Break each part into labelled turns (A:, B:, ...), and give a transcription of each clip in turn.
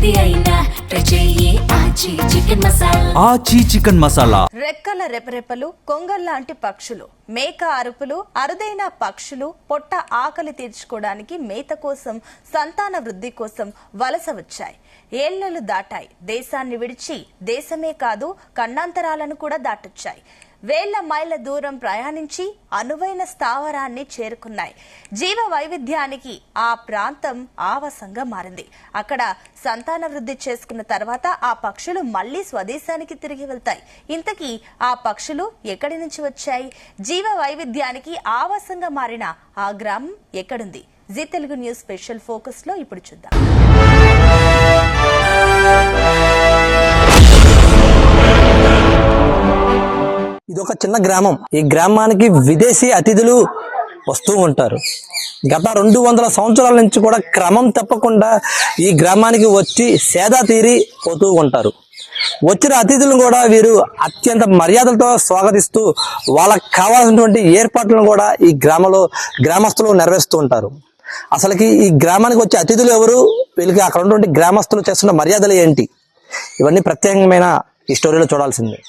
A: ఏది అయినా ట్రై చెయ్యి ఆచి చికెన్ మసాలా.
B: రెక్కల రెపరెపలు, కొంగల్లాంటి పక్షులు, మేక అరుపులు, అరుదైన పక్షులు పొట్ట ఆకలి తీర్చుకోవడానికి మేత కోసం, సంతాన వృద్ధి కోసం వలస వచ్చాయి. ఏళ్లలు దాటాయి. దేశాన్ని విడిచి దేశమే కాదు ఖండాంతరాలను కూడా దాటొచ్చాయి. వేల మైళ్ళ దూరం ప్రయాణించి అనువైన స్థావరాన్ని చేరుకున్నాయి. జీవ వైవిధ్యానికి ఆ ప్రాంతం ఆవాసంగా మారింది. అక్కడ సంతాన వృద్ధి చేసుకున్న తర్వాత ఆ పక్షులు మళ్లీ స్వదేశానికి తిరిగి వెళ్తాయి. ఇంతకీ ఆ పక్షులు ఎక్కడి నుంచి వచ్చాయి? జీవ వైవిధ్యానికి ఆవాసంగా మారిన ఆ గ్రామం ఎక్కడుంది? Zee Telugu news special focus లో ఇప్పుడు చూద్దాం.
C: ఇదొక చిన్న గ్రామం. ఈ గ్రామానికి విదేశీ అతిథులు వస్తూ ఉంటారు. గత 200 సంవత్సరాల నుంచి కూడా క్రమం తప్పకుండా ఈ గ్రామానికి వచ్చి సేద తీరి పోతూ ఉంటారు. వచ్చిన అతిథులను కూడా వీరు అత్యంత మర్యాదలతో స్వాగతిస్తూ వాళ్ళకి కావాల్సినటువంటి ఏర్పాట్లను కూడా ఈ గ్రామస్తులు నెరవేరుస్తూ ఉంటారు. అసలుకి ఈ గ్రామానికి వచ్చే అతిథులు ఎవరు, వీళ్ళకి అక్కడ ఉన్నటువంటి గ్రామస్తులు చేస్తున్న మర్యాదలు ఏంటి, ఇవన్నీ ప్రత్యేకమైన ఈ స్టోరీలో చూడాల్సిందే.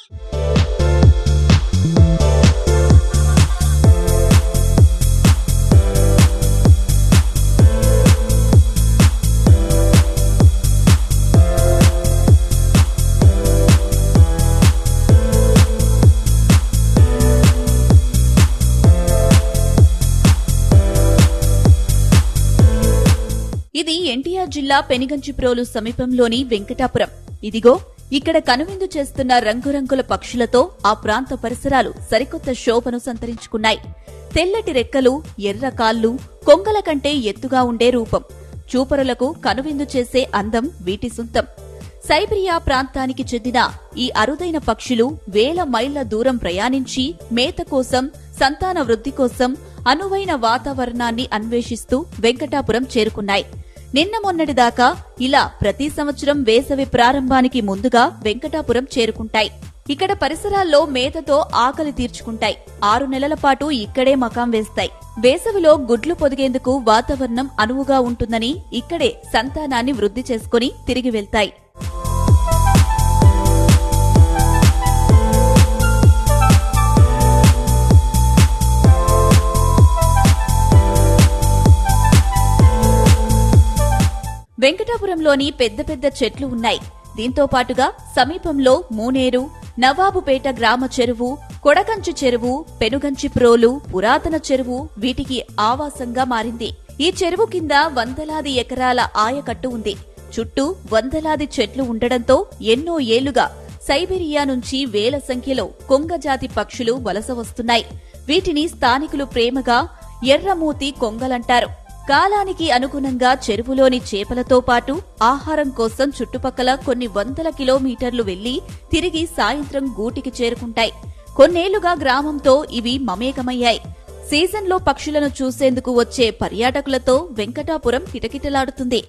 D: ఇది ఎన్టీఆర్ జిల్లా పెనుగంచిప్రోలు సమీపంలోని వెంకటాపురం. ఇదిగో ఇక్కడ కనువిందు చేస్తున్న రంగురంగుల పక్షులతో ఆ ప్రాంత పరిసరాలు సరికొత్త శోభను సంతరించుకున్నాయి. తెల్లటి రెక్కలు, ఎర్ర కాళ్లు, కొంగల కంటే ఎత్తుగా ఉండే రూపం, చూపరులకు కనువిందు చేసే అందం వీటి సొంతం. సైబీరియా ప్రాంతానికి చెందిన ఈ అరుదైన పక్షులు వేల మైళ్ల దూరం ప్రయాణించి మేత కోసం, సంతాన వృద్ధి కోసం అనువైన వాతావరణాన్ని అన్వేషిస్తూ వెంకటాపురం చేరుకున్నాయి. నిన్న మొన్నటిదాకా ఇలా ప్రతి సంవత్సరం వేసవి ప్రారంభానికి ముందుగా వెంకటాపురం చేరుకుంటాయి. ఇక్కడ పరిసరాల్లో మేతతో ఆకలి తీర్చుకుంటాయి. 6 నెలల పాటు ఇక్కడే మకాం వేస్తాయి. వేసవిలో గుడ్లు పొదిగేందుకు వాతావరణం అనువుగా ఉంటుందని ఇక్కడే సంతానాన్ని వృద్ధి చేసుకుని తిరిగి వెళ్తాయి. వెంకటాపురంలోని పెద్ద పెద్ద చెట్లు ఉన్నాయి. దీంతో పాటుగా సమీపంలో మూనేరు, నవాబుపేట గ్రామ చెరువు, కొడకంచి చెరువు, పెనుగంచిప్రోలు, పురాతన చెరువు వీటికి ఆవాసంగా మారింది. ఈ చెరువు కింద వందలాది ఎకరాల ఆయకట్టు ఉంది. చుట్టూ వందలాది చెట్లు ఉండడంతో ఎన్నో ఏళ్లుగా సైబీరియా నుంచి వేల సంఖ్యలో కొంగజాతి పక్షులు వలస వస్తున్నాయి. వీటిని స్థానికులు ప్రేమగా ఎర్రమూతి కొంగలంటారు. కాలానికి అనుగుణంగా చెరువులోని చేపలతో పాటు ఆహారం కోసం చుట్టుపక్కల కొన్ని వందల కిలోమీటర్లు వెళ్లి తిరిగి సాయంత్రం గూటికి చేరుకుంటాయి. కొన్నేళ్లుగా గ్రామంతో ఇవి మమేకమయ్యాయి. సీజన్లో పక్షులను చూసేందుకు వచ్చే పర్యాటకులతో వెంకటాపురం కిటకిటలాడుతుంది.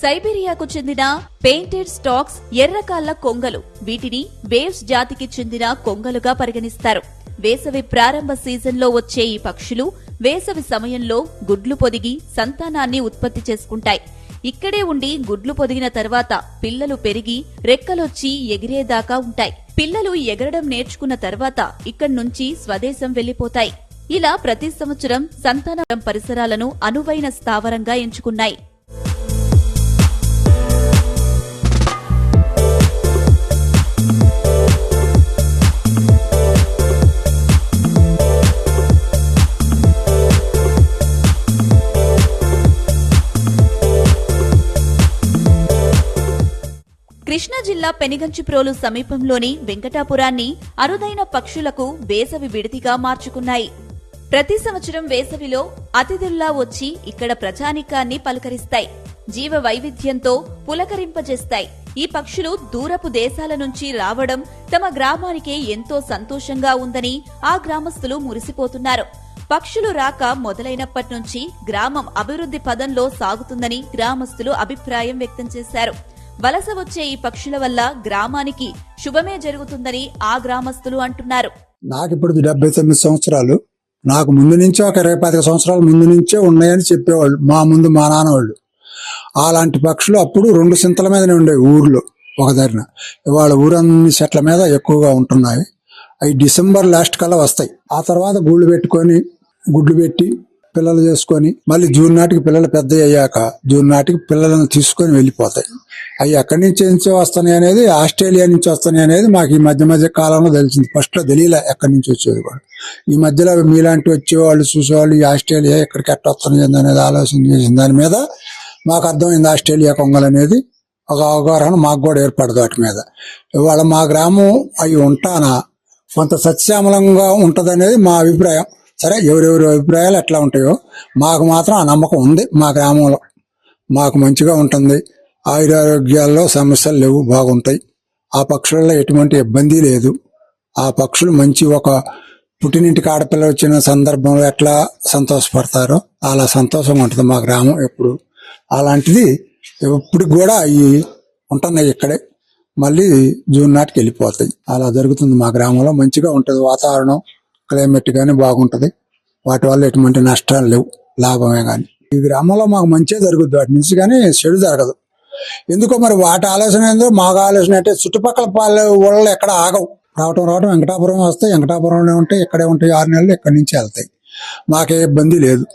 D: సైబీరియాకు చెందిన పెయింటెడ్ స్టాక్స్ ఎర్రకాళ్ల కొంగలు. వీటిని వేవ్స్ జాతికి చెందిన కొంగలుగా పరిగణిస్తారు. వేసవి ప్రారంభ సీజన్లో వచ్చే ఈ పక్షులు వేసవి సమయంలో గుడ్లు పొదిగి సంతానాన్ని ఉత్పత్తి చేసుకుంటాయి. ఇక్కడే ఉండి గుడ్లు పొదిగిన తర్వాత పిల్లలు పెరిగి రెక్కలొచ్చి ఎగిరేదాకా ఉంటాయి. పిల్లలు ఎగరడం నేర్చుకున్న తర్వాత ఇక్కడి నుంచి స్వదేశం వెళ్లిపోతాయి. ఇలా ప్రతి సంవత్సరం సంతాన పరిసరాలను అనువైన స్థావరంగా ఎంచుకున్నాయి. కృష్ణా జిల్లా పెనుగంచిప్రోలు సమీపంలోని వెంకటాపురాన్ని అరుదైన పక్షులకు వేసవి విడిదిగా మార్చుకున్నాయి. ప్రతి సంవత్సరం వేసవిలో అతిథుల్లా వచ్చి ఇక్కడ ప్రజానీకాన్ని పలకరిస్తాయి. జీవ వైవిధ్యంతో పులకరింపజేస్తాయి. ఈ పక్షులు దూరపు దేశాల నుంచి రావడం తమ గ్రామానికే ఎంతో సంతోషంగా ఉందని ఆ గ్రామస్తులు మురిసిపోతున్నారు. పక్షులు రాక మొదలైనప్పటి నుంచి గ్రామం అభివృద్ధి పదంలో సాగుతుందని గ్రామస్తులు అభిప్రాయం వ్యక్తం చేశారు. వలస వచ్చే ఈ పక్షుల వల్ల గ్రామానికి శుభమే జరుగుతుందని ఆ గ్రామస్తులు అంటున్నారు.
E: నాకు ఇప్పుడు 79 సంవత్సరాలు. నాకు ముందు నుంచే ఒక 25 సంవత్సరాల ముందు నుంచే ఉన్నాయని చెప్పేవాళ్ళు మా ముందు మా నాన్న వాళ్ళు. అలాంటి పక్షులు అప్పుడు 2 సింతల మీదనే ఉండేవి ఊర్లో ఒక ధరన. ఇవాళ ఊరన్ని చెట్ల మీద ఎక్కువగా ఉంటున్నాయి. అవి డిసెంబర్ లాస్ట్ కల్లా వస్తాయి. ఆ తర్వాత గూళ్ళు పెట్టుకొని గుడ్లు పెట్టి పిల్లలు చేసుకొని మళ్ళీ జూన్ నాటికి పిల్లలు పెద్ద అయ్యాక జూన్ నాటికి పిల్లలను తీసుకొని వెళ్ళిపోతాయి. అవి ఎక్కడి నుంచి వస్తున్నాయి అనేది, ఆస్ట్రేలియా నుంచి వస్తున్నాయి అనేది మాకు ఈ మధ్య కాలంలో తెలిసింది. ఫస్ట్ లో తెలియలే ఎక్కడి నుంచి వచ్చేది కూడా. ఈ మధ్యలో మీలాంటి వచ్చేవాళ్ళు చూసేవాళ్ళు ఈ ఆస్ట్రేలియా ఎక్కడికి ఎట్ట వస్తున్నాయి అనేది ఆలోచన చేసిన దాని మీద మాకు అర్థమైంది. ఆస్ట్రేలియా కొంగలు అనేది ఒక అవగాహన మాకు కూడా ఏర్పడదు వాటి మీద. ఇవాళ మా గ్రామం అవి ఉంటానా కొంత సత్యామలంగా ఉంటది అనేది మా అభిప్రాయం. సరే, ఎవరెవరి అభిప్రాయాలు ఎట్లా ఉంటాయో మాకు మాత్రం ఆ నమ్మకం ఉంది. మా గ్రామంలో మాకు మంచిగా ఉంటుంది. ఆయురారోగ్యాల్లో సమస్యలు లేవు, బాగుంటాయి. ఆ పక్షులలో ఎటువంటి ఇబ్బంది లేదు. ఆ పక్షులు మంచి ఒక పుట్టినింటికి ఆడపిల్ల వచ్చిన సందర్భంలో ఎట్లా సంతోషపడతారో అలా సంతోషంగా ఉంటుంది మా గ్రామం ఎప్పుడు. అలాంటిది ఇప్పుడు కూడా అవి ఉంటున్నాయి ఇక్కడే. మళ్ళీ జూన్ నాటికి వెళ్ళిపోతాయి. అలా జరుగుతుంది మా గ్రామంలో. మంచిగా ఉంటుంది వాతావరణం, క్లైమేట్ కానీ బాగుంటది. వాటి వల్ల ఎటువంటి నష్టాలు లేవు, లాభమే కానీ. ఈ గ్రామంలో మాకు మంచిగా జరుగుద్ది, వాటి నుంచి కానీ చెడు జరగదు. ఎందుకో మరి వాటి ఆలోచన ఏందో మాకు ఆలోచన అంటే చుట్టుపక్కల ఊళ్ళో ఎక్కడ ఆగవు. రావటం వెంకటాపురం వస్తాయి, వెంకటాపురంలో ఉంటాయి, ఇక్కడే ఉంటాయి. 6 నెలలు ఇక్కడి నుంచి వెళ్తాయి. మాకే ఇబ్బంది లేదు.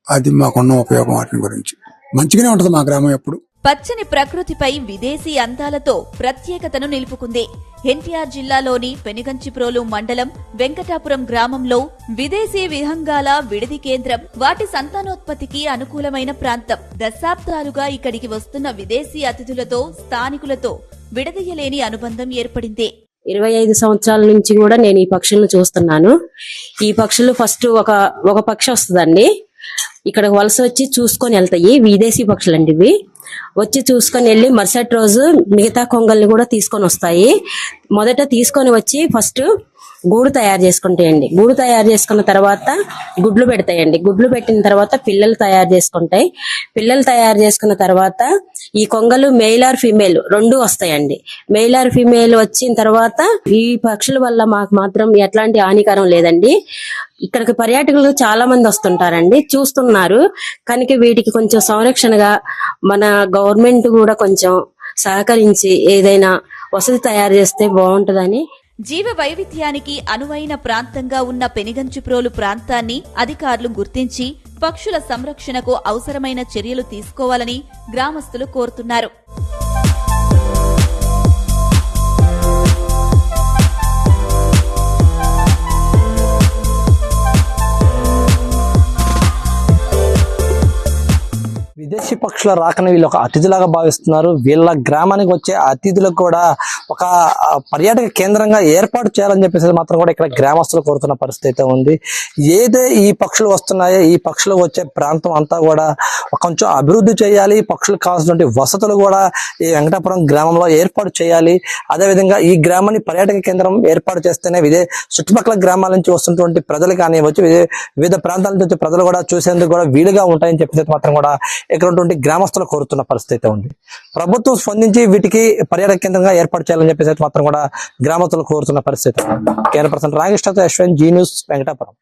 E: అది మాకున్న ఉపయోగం. వాటి గురించి మంచిగానే ఉంటుంది మా గ్రామం ఎప్పుడు.
D: పచ్చని ప్రకృతిపై విదేశీ అందాలతో ప్రత్యేకతను నిలుపుకుంది. ఎన్టీఆర్ జిల్లాలోని పెనుగంచిప్రోలు మండలం వెంకటాపురం గ్రామంలో విదేశీ విహంగాల విడిది కేంద్రం, వాటి సంతానోత్పత్తికి అనుకూలమైన ప్రాంతం. దశాబ్దాలుగా ఇక్కడికి వస్తున్న విదేశీ అతిథులతో స్థానికులతో విడదీయలేని అనుబంధం ఏర్పడింది.
F: 25 సంవత్సరాల నుంచి కూడా నేను ఈ పక్షులను చూస్తున్నాను. ఈ పక్షులు ఫస్ట్ ఒక పక్షి వస్తుందండి, ఇక్కడ వలస వచ్చి చూసుకొని వెళ్తాయి. విదేశీ పక్షులు అండి ఇవి. వచ్చి చూసుకొని వెళ్ళి మరుసటి రోజు మిగతా కొంగల్ని కూడా తీసుకొని వస్తాయి. మొదట తీసుకొని వచ్చి ఫస్ట్ గూడు తయారు చేసుకుంటాయండి. గూడు తయారు చేసుకున్న తర్వాత గుడ్లు పెడతాయండి. గుడ్లు పెట్టిన తర్వాత పిల్లలు తయారు చేసుకుంటాయి. పిల్లలు తయారు చేసుకున్న తర్వాత ఈ కొంగలు మెయిల్ ఆర్ ఫీమేల్ 2 వస్తాయండి. మెయిల్ ఆర్ ఫీమేల్ వచ్చిన తర్వాత ఈ పక్షుల వల్ల మాకు మాత్రం ఎట్లాంటి హానికరం లేదండి. ఇక్కడికి పర్యాటకులు చాలా మంది వస్తుంటారండి, చూస్తున్నారు. కనుక వీటికి కొంచెం సంరక్షణగా మన గవర్నమెంట్ కూడా కొంచెం సహకరించి ఏదైనా వసతి తయారు చేస్తే బాగుంటుందని.
D: జీవ వైవిధ్యానికి అనువైన ప్రాంతంగా ఉన్న పెనుగంచిప్రోలు ప్రాంతాన్ని అధికారులు గుర్తించి పక్షుల సంరక్షణకు అవసరమైన చర్యలు తీసుకోవాలని గ్రామస్తులు కోరుతున్నారు.
C: విదేశీ పక్షుల రాకని వీళ్ళు ఒక అతిథిలాగా భావిస్తున్నారు. వీళ్ళ గ్రామానికి వచ్చే అతిథులకు కూడా ఒక పర్యాటక కేంద్రంగా ఏర్పాటు చేయాలని చెప్పేసి మాత్రం కూడా ఇక్కడ గ్రామస్తులు కోరుతున్న పరిస్థితి అయితే ఉంది. ఏదే ఈ పక్షులు వస్తున్నాయో ఈ పక్షులు వచ్చే ప్రాంతం అంతా కూడా కొంచెం అభివృద్ధి చేయాలి. పక్షులకు కావాల్సినటువంటి వసతులు కూడా ఈ వెంకటాపురం గ్రామంలో ఏర్పాటు చేయాలి. అదేవిధంగా ఈ గ్రామాన్ని పర్యాటక కేంద్రం ఏర్పాటు చేస్తేనే చుట్టుపక్కల గ్రామాల నుంచి వస్తున్నటువంటి ప్రజలు కానివ్వచ్చు, వివిధ ప్రాంతాల నుంచి వచ్చే ప్రజలు కూడా చూసేందుకు కూడా వీలుగా ఉంటాయని చెప్పేసి మాత్రం కూడా ఇక్కడ ఉన్నటువంటి గ్రామస్తులు కోరుతున్న పరిస్థితి అయితే ఉంది. ప్రభుత్వం స్పందించి వీటికి పర్యాటక కేంద్రంగా ఏర్పాటు చేయాలని చెప్పేసి మాత్రం కూడా గ్రామస్తులు కోరుతున్న పరిస్థితి. కేంద్ర పర్సన్ రాగేష్తో యశ్వంత్, జీ న్యూస్, వెంకటాపురం.